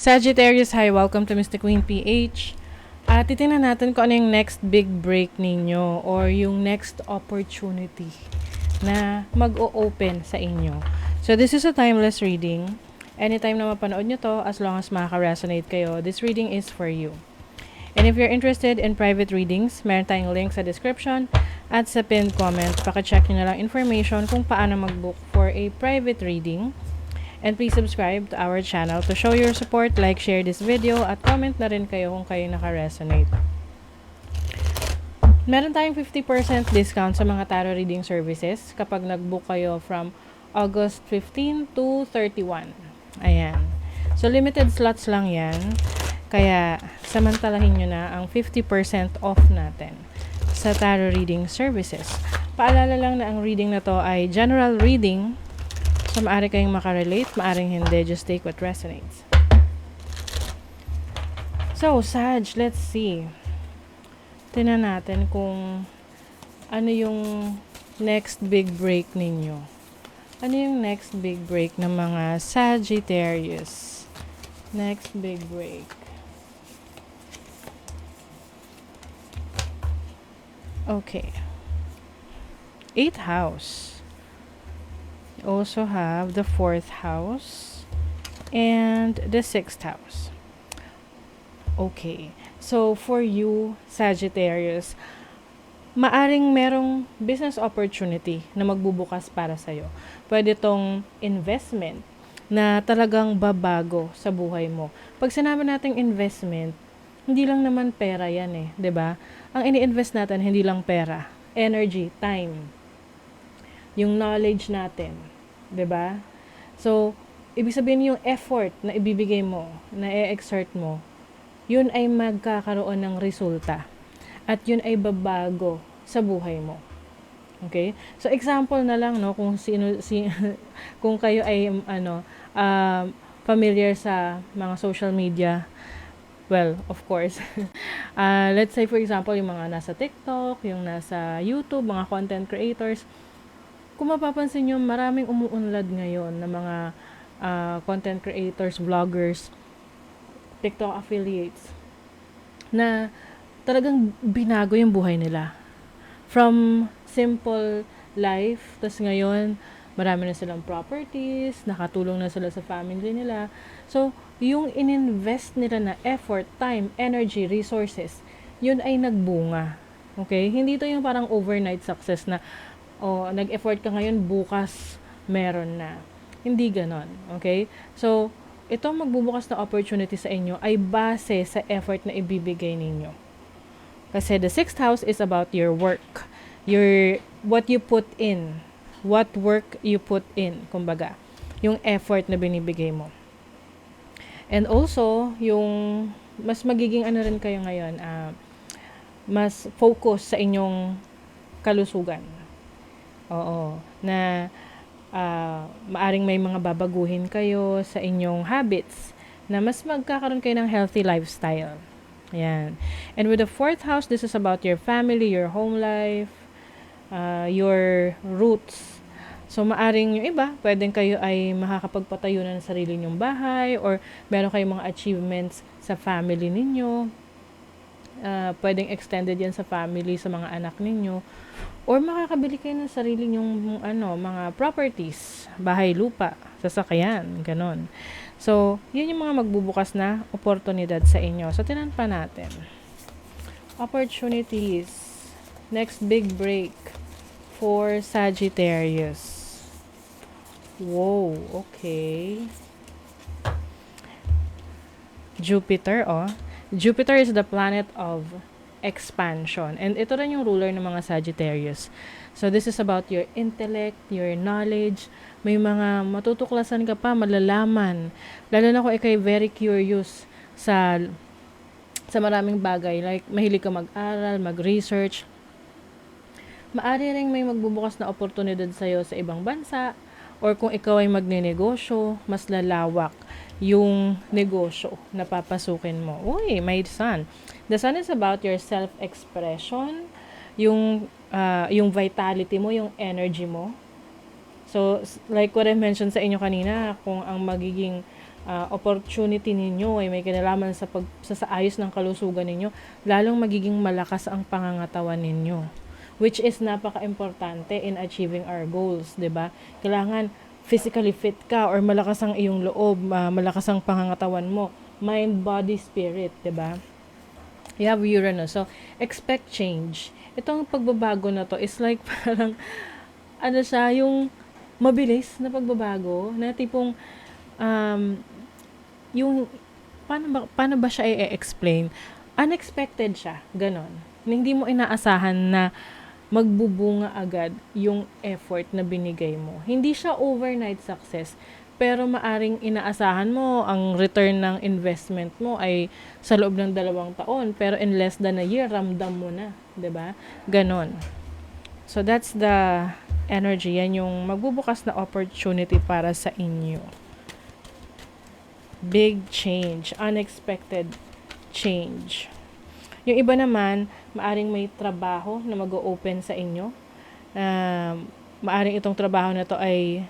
Sagittarius, hi! Welcome to Mr. Queen PH. At titingnan natin kung ano yung next big break ninyo or yung next opportunity na mag-o-open sa inyo. So this is a timeless reading. Anytime na mapanood nyo to, as long as makaka-resonate kayo, this reading is for you. And if you're interested in private readings, meron tayong link sa description at sa pinned comment. Paka-check nyo na lang information kung paano mag-book for a private reading. And please subscribe to our channel to show your support, like, share this video, at comment na rin kayo kung kayo naka-resonate. Meron tayong 50% discount sa mga tarot reading services kapag nag-book kayo from August 15 to 31. Ayan. So, limited slots lang yan. Kaya, samantalahin nyo na ang 50% off natin sa tarot reading services. Paalala lang na ang reading na to ay general reading. So, maaari kayong makarelate, maaring hindi. Just take what resonates. So, Sag, let's see. Tingnan natin kung ano yung next big break ninyo. Ano yung next big break ng mga Sagittarius? Next big break. Okay. 8th house. You also have the 4th house and the 6th house. Okay. So, for you, Sagittarius, maaring merong business opportunity na magbubukas para sa'yo. Pwede tong investment na talagang babago sa buhay mo. Pag sinabi nating investment, hindi lang naman pera yan eh, 'di ba? Ang ini-invest natin hindi lang pera, energy, time, yung knowledge natin, 'di ba? So, ibig sabihin yung effort na ibibigay mo, na i-exert mo, yun ay magkakaroon ng resulta. At yun ay babago sa buhay mo. Okay? So, example na lang, no, kung kung kayo ay familiar sa mga social media. Well, of course. Let's say, for example, yung mga nasa TikTok, yung nasa YouTube, mga content creators. Kung mapapansin nyo, maraming umuunlad ngayon na mga content creators, vloggers, TikTok affiliates, na talagang binago yung buhay nila. From simple life, tas ngayon, marami na silang properties, nakatulong na sila sa family nila. So, yung ininvest nila na effort, time, energy, resources, yun ay nagbunga. Okay? Hindi to yung parang overnight success na, nag-effort ka ngayon, bukas meron na. Hindi ganon. Okay? So, itong magbubukas na opportunity sa inyo ay base sa effort na ibibigay ninyo. Kasi the 6th house is about your work. What you put in. What work you put in. Kumbaga, yung effort na binibigay mo. And also, yung mas magiging rin kayo ngayon, mas focus sa inyong kalusugan. Oo. Na maaring may mga babaguhin kayo sa inyong habits na mas magkakaroon kayo ng healthy lifestyle. Ayan. And with the 4th house, this is about your family, your home life, your roots. So, maaring yung iba, pwedeng kayo ay makakapagpatayo na ng sarili nyong bahay or meron kayong mga achievements sa family ninyo. Pwedeng extended yan sa family, sa mga anak ninyo. Or makakabili kayo ng sarili nyong mga properties, bahay, lupa, sasakyan, ganon. So, yun yung mga magbubukas na oportunidad sa inyo. So, tinan pa natin. Opportunities. Next big break for Sagittarius. Wow, okay. Jupiter, Jupiter is the planet of expansion. And ito rin yung ruler ng mga Sagittarius. So, this is about your intellect, your knowledge. May mga matutuklasan ka pa, malalaman. Lalo na kung ikay very curious sa maraming bagay. Like, mahilig ka mag-aral, mag-research. Maari rin may magbubukas na oportunidad sa'yo sa ibang bansa. Or kung ikaw ay magne-negosyo, mas lalawak yung negosyo na papasukin mo. Uy, my sun. The sun is about your self-expression, yung vitality mo, yung energy mo. So, like what I mentioned sa inyo kanina, kung ang magiging opportunity ninyo ay may kinalaman sa ayos ng kalusugan ninyo, lalong magiging malakas ang pangangatawan ninyo. Which is napaka-importante in achieving our goals, 'di ba? Kailangan physically fit ka or malakas ang iyong loob, malakas ang pangangatawan mo, mind, body, spirit, 'di ba? You have Uranus. So, expect change. Itong pagbabago na to is like parang ano siya, yung mabilis na pagbabago na tipong yung paano ba siya i-explain? Unexpected siya, ganon. Hindi mo inaasahan na magbubunga agad yung effort na binigay mo. Hindi siya overnight success, pero maaring inaasahan mo ang return ng investment mo ay sa loob ng 2 taon, pero in less than a year, ramdam mo na, 'di ba? Ganon. So that's the energy. Yan yung magbubukas na opportunity para sa inyo. Big change, unexpected change. Yung iba naman, maaring may trabaho na mag-o-open sa inyo. Maaring itong trabaho na to ay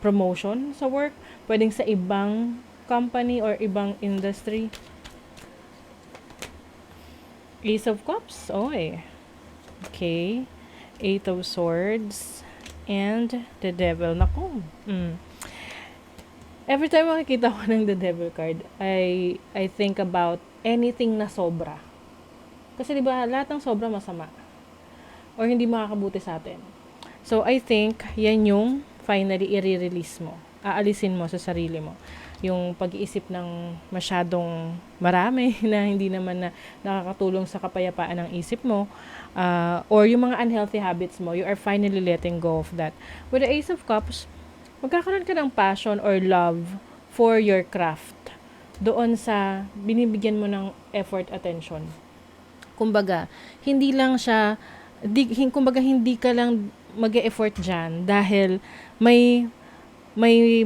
promotion sa work. Pwedeng sa ibang company or ibang industry. Ace of Cups. Okay. Eight of Swords. And the Devil. Naku. Every time makikita ko ng the Devil card, I think about anything na sobra. Kasi 'di ba, lahat ng sobra masama or hindi makakabuti sa atin. So I think yan yung finally i-release mo. Aalisin mo sa sarili mo. Yung pag-iisip ng masyadong marami na hindi naman na nakakatulong sa kapayapaan ng isip mo, or yung mga unhealthy habits mo, you are finally letting go of that. With the Ace of Cups, magkakaroon ka ng passion or love for your craft. Doon sa binibigyan mo ng effort, attention. Kumbaga, hindi ka lang mag-e-effort dyan dahil may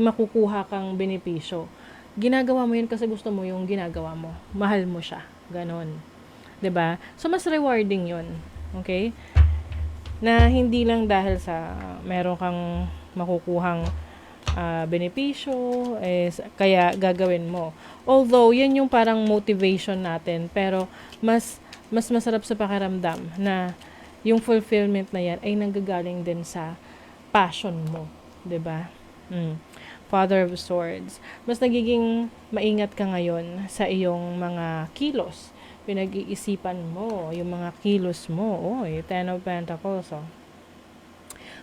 makukuha kang benepisyo. Ginagawa mo yun kasi gusto mo yung ginagawa mo. Mahal mo siya. Ganon. 'Di ba? So, mas rewarding yun. Okay? Na hindi lang dahil sa meron kang makukuhang benepisyo, kaya gagawin mo. Although, yan yung parang motivation natin, pero mas masarap sa pakiramdam na yung fulfillment na yan ay nanggagaling din sa passion mo. 'Di ba? Father of Swords. Mas nagiging maingat ka ngayon sa iyong mga kilos. Pinag-iisipan mo yung mga kilos mo. Ten of Pentacles.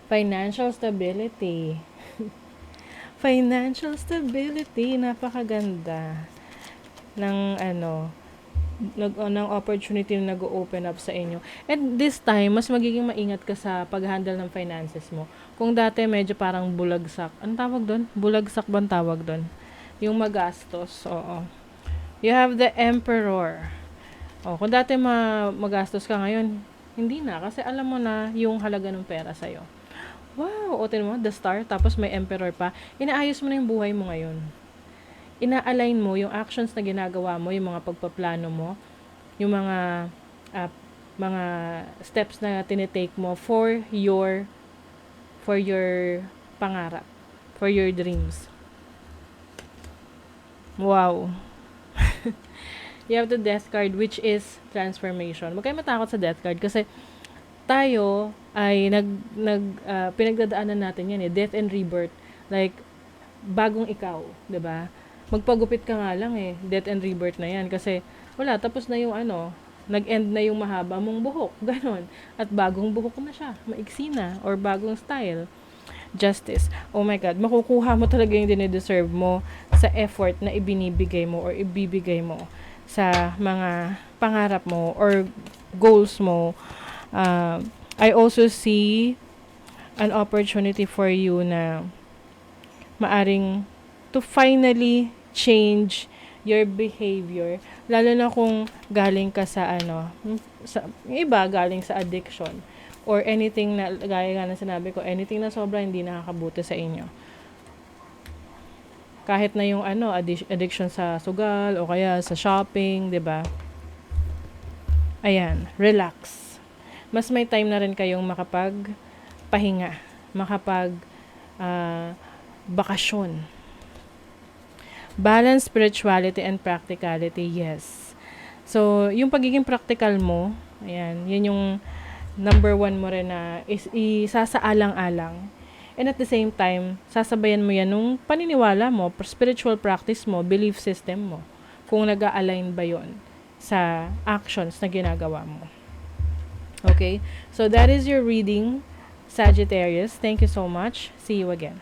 Financial stability. Financial stability, napakaganda ng ng opportunity na nag-open up sa inyo. And this time, mas magiging maingat ka sa pag-handle ng finances mo. Kung dati medyo parang bulagsak. Anong tawag doon? Bulagsak bang tawag doon? Yung magastos. Oo. You have the Emperor. Kung dati magastos ka ngayon, hindi na. Kasi alam mo na yung halaga ng pera sa'yo. Wow! Tingnan mo, the Star, tapos may Emperor pa. Inaayos mo na yung buhay mo ngayon. Ina-align mo yung actions na ginagawa mo, yung mga pagpaplano mo, yung mga steps na tinitake mo for your pangarap, for your dreams. Wow. You have the Death card, which is transformation. Huwag kayo matakot sa Death card kasi tayo ay pinagdadaanan natin yan death and rebirth. Like, bagong ikaw, 'di ba? Magpagupit ka nga lang death and rebirth na yan kasi wala, tapos na yung nag-end na yung mahaba mong buhok, ganon. At bagong buhok na siya, maiksi na, or bagong style. Justice. Oh my God, makukuha mo talaga yung dinideserve mo sa effort na ibinibigay mo or ibibigay mo sa mga pangarap mo or goals mo. I also see an opportunity for you na maaring to finally change your behavior, lalo na kung galing ka sa yung iba galing sa addiction or anything na, gaya nga na sinabi ko, anything na sobra hindi nakakabuti sa inyo. Kahit na yung addiction sa sugal o kaya sa shopping, 'di ba? Ayan, relax. Mas may time na rin kayong makapagpahinga, bakasyon. Balance spirituality and practicality, yes. So, yung pagiging practical mo, ayan, yun yung number one mo rin na isasaalang-alang. And at the same time, sasabayan mo yan nung paniniwala mo, spiritual practice mo, belief system mo. Kung nag-a-align ba yon sa actions na ginagawa mo. Okay? So, that is your reading, Sagittarius. Thank you so much. See you again.